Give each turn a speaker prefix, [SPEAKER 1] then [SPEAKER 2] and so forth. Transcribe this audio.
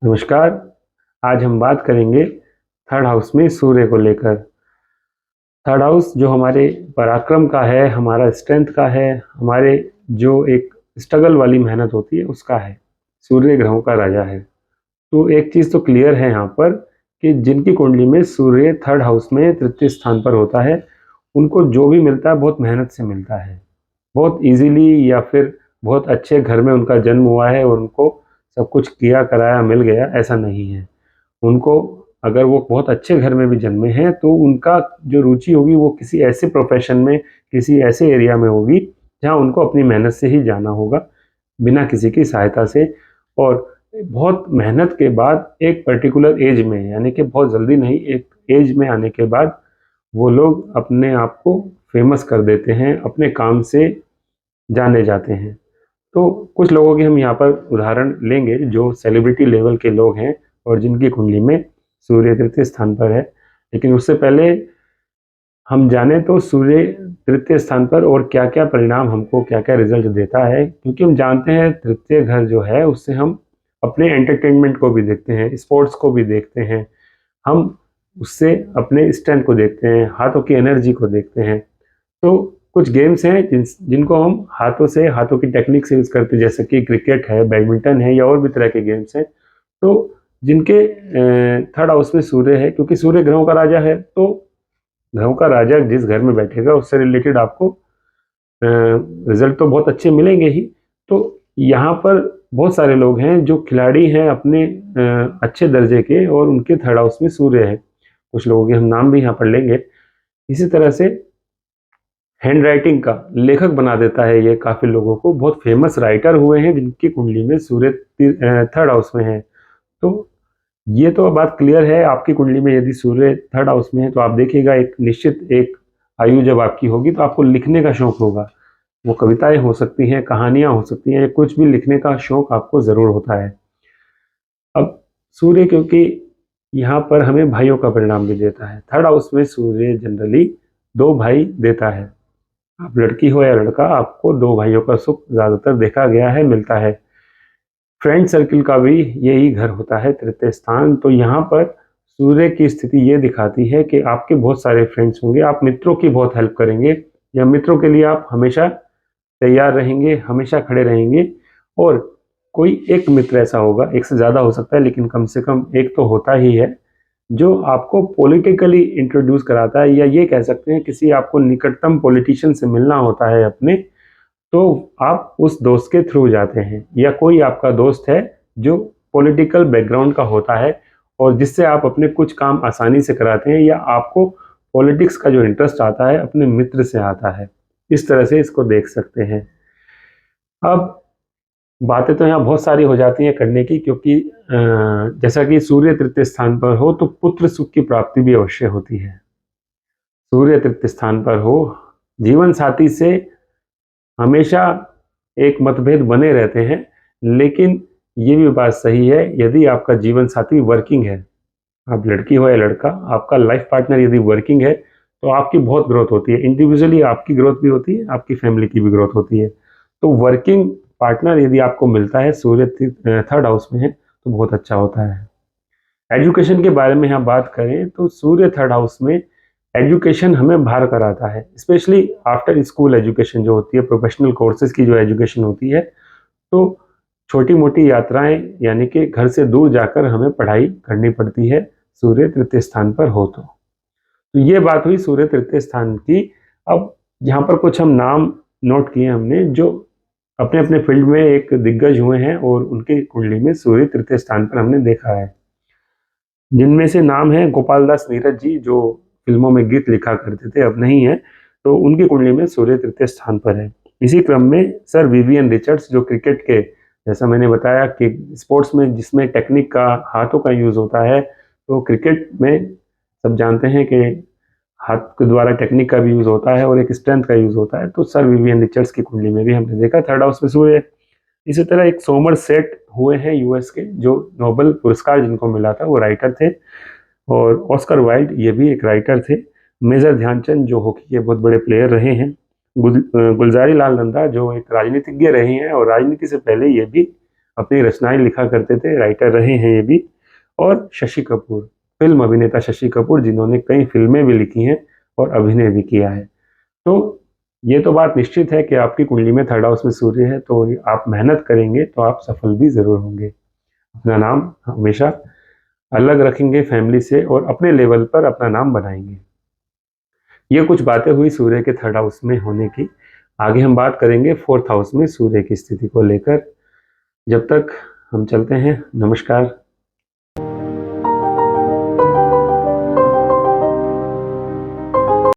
[SPEAKER 1] नमस्कार। आज हम बात करेंगे थर्ड हाउस में सूर्य को लेकर। थर्ड हाउस जो हमारे पराक्रम का है, हमारा स्ट्रेंथ का है, हमारे जो एक स्ट्रगल वाली मेहनत होती है उसका है। सूर्य ग्रहों का राजा है। तो एक चीज़ तो क्लियर है यहाँ पर कि जिनकी कुंडली में सूर्य थर्ड हाउस में तृतीय स्थान पर होता है, उनको जो भी मिलता है बहुत मेहनत से मिलता है, बहुत इजीली, या फिर बहुत अच्छे घर में उनका जन्म हुआ है और उनको सब कुछ किया कराया मिल गया, ऐसा नहीं है। उनको, अगर वो बहुत अच्छे घर में भी जन्मे हैं तो उनका जो रुचि होगी वो किसी ऐसे प्रोफेशन में, किसी ऐसे एरिया में होगी जहाँ उनको अपनी मेहनत से ही जाना होगा, बिना किसी की सहायता से। और बहुत मेहनत के बाद एक पर्टिकुलर एज में, यानी कि बहुत जल्दी नहीं, एक एज में आने के बाद वो लोग अपने आप को फेमस कर देते हैं, अपने काम से जाने जाते हैं। तो कुछ लोगों की हम यहाँ पर उदाहरण लेंगे जो सेलिब्रिटी लेवल के लोग हैं और जिनकी कुंडली में सूर्य तृतीय स्थान पर है। लेकिन उससे पहले हम जाने तो सूर्य तृतीय स्थान पर और क्या क्या परिणाम हमको, क्या क्या रिजल्ट देता है, क्योंकि हम जानते हैं तृतीय घर जो है उससे हम अपने एंटरटेनमेंट को भी देखते हैं, स्पोर्ट्स को भी देखते हैं, हम उससे अपने स्ट्रेंथ को देखते हैं, हाथों की एनर्जी को देखते हैं। तो कुछ गेम्स हैं जिनको हम हाथों से, हाथों की टेक्निक से यूज करते हैं, जैसे कि क्रिकेट है, बैडमिंटन है, या और भी तरह के गेम्स हैं। तो जिनके थर्ड हाउस में सूर्य है, क्योंकि सूर्य ग्रहों का राजा है, तो ग्रहों का राजा जिस घर में बैठेगा उससे रिलेटेड आपको रिजल्ट तो बहुत अच्छे मिलेंगे ही। तो यहाँ पर बहुत सारे लोग हैं जो खिलाड़ी हैं अपने अच्छे दर्जे के, और उनके थर्ड हाउस में सूर्य है। कुछ लोगों के हम नाम भी यहाँ पर लेंगे। इसी तरह से हैंड राइटिंग का लेखक बना देता है ये काफ़ी लोगों को। बहुत फेमस राइटर हुए हैं जिनकी कुंडली में सूर्य थर्ड हाउस में है। तो ये तो बात क्लियर है, आपकी कुंडली में यदि सूर्य थर्ड हाउस में है तो आप देखिएगा एक निश्चित एक आयु जब आपकी होगी तो आपको लिखने का शौक होगा। वो कविताएं हो सकती हैं, कहानियां हो सकती हैं, या कुछ भी लिखने का शौक आपको ज़रूर होता है। अब सूर्य, क्योंकि यहाँ पर हमें भाइयों का परिणाम भी देता है, थर्ड हाउस में सूर्य जनरली दो भाई देता है। आप लड़की हो या लड़का, आपको दो भाइयों का सुख ज़्यादातर देखा गया है, मिलता है। फ्रेंड सर्किल का भी यही घर होता है तृतीय स्थान। तो यहाँ पर सूर्य की स्थिति ये दिखाती है कि आपके बहुत सारे फ्रेंड्स होंगे, आप मित्रों की बहुत हेल्प करेंगे, या मित्रों के लिए आप हमेशा तैयार रहेंगे, हमेशा खड़े रहेंगे। और कोई एक मित्र ऐसा होगा, एक से ज़्यादा हो सकता है लेकिन कम से कम एक तो होता ही है, जो आपको पॉलिटिकली इंट्रोड्यूस कराता है, या ये कह सकते हैं किसी आपको निकटतम पॉलिटिशियन से मिलना होता है अपने, तो आप उस दोस्त के थ्रू जाते हैं। या कोई आपका दोस्त है जो पॉलिटिकल बैकग्राउंड का होता है और जिससे आप अपने कुछ काम आसानी से कराते हैं, या आपको पॉलिटिक्स का जो इंटरेस्ट आता है अपने मित्र से आता है। इस तरह से इसको देख सकते हैं। अब बातें तो यहाँ बहुत सारी हो जाती हैं करने की, क्योंकि जैसा कि सूर्य तृतीय स्थान पर हो तो पुत्र सुख की प्राप्ति भी अवश्य होती है। सूर्य तृतीय स्थान पर हो, जीवन साथी से हमेशा एक मतभेद बने रहते हैं, लेकिन ये भी बात सही है, यदि आपका जीवन साथी वर्किंग है, आप लड़की हो या लड़का, आपका लाइफ पार्टनर यदि वर्किंग है तो आपकी बहुत ग्रोथ होती है। इंडिविजुअली आपकी ग्रोथ भी होती है, आपकी फैमिली की भी ग्रोथ होती है। तो वर्किंग पार्टनर यदि आपको मिलता है, सूर्य थर्ड हाउस में है, तो बहुत अच्छा होता है। एजुकेशन के बारे में यहाँ बात करें तो सूर्य थर्ड हाउस में एजुकेशन हमें बाहर कराता है, स्पेशली आफ्टर स्कूल एजुकेशन जो होती है, प्रोफेशनल कोर्सेज की जो एजुकेशन होती है। तो छोटी मोटी यात्राएं, यानी कि घर से दूर जाकर हमें पढ़ाई करनी पड़ती है सूर्य तृतीय स्थान पर हो तो ये बात हुई सूर्य तृतीय स्थान की। अब यहाँ पर कुछ हम नाम नोट किए हमने जो अपने अपने फील्ड में एक दिग्गज हुए हैं और उनकी कुंडली में सूर्य तृतीय स्थान पर हमने देखा है। जिनमें से नाम है गोपाल दास नीरज जी, जो फिल्मों में गीत लिखा करते थे, अब नहीं है, तो उनकी कुंडली में सूर्य तृतीय स्थान पर है। इसी क्रम में सर विवियन रिचर्ड्स, जो क्रिकेट के, जैसा मैंने बताया कि स्पोर्ट्स में जिसमें टेक्निक का, हाथों का यूज होता है, तो क्रिकेट में सब जानते हैं कि हाथ के द्वारा टेक्निक का भी यूज होता है और एक स्ट्रेंथ का यूज होता है। तो सर विवियन रिचर्ड्स की कुंडली में भी हमने देखा थर्ड हाउस में सूर्य। इसी तरह एक सोमर सेट हुए हैं यूएस के, जो नोबेल पुरस्कार जिनको मिला था वो राइटर थे, और ऑस्कर वाइल्ड ये भी एक राइटर थे। मेजर ध्यानचंद जो हॉकी के बहुत बड़े प्लेयर रहे हैं। गुलजारी लाल नंदा जो एक राजनीतिज्ञ रहे हैं, और राजनीति से पहले ये भी अपनी रचनाएं लिखा करते थे, राइटर रहे हैं ये भी। और शशि कपूर, फिल्म अभिनेता शशि कपूर, जिन्होंने कई फिल्में भी लिखी हैं और अभिनय भी किया है। तो ये तो बात निश्चित है कि आपकी कुंडली में थर्ड हाउस में सूर्य है, तो आप मेहनत करेंगे तो आप सफल भी जरूर होंगे। अपना नाम हमेशा अलग रखेंगे फैमिली से और अपने लेवल पर अपना नाम बनाएंगे। ये कुछ बातें हुई सूर्य के थर्ड हाउस में होने की। आगे हम बात करेंगे फोर्थ हाउस में सूर्य की स्थिति को लेकर। जब तक हम चलते हैं, नमस्कार।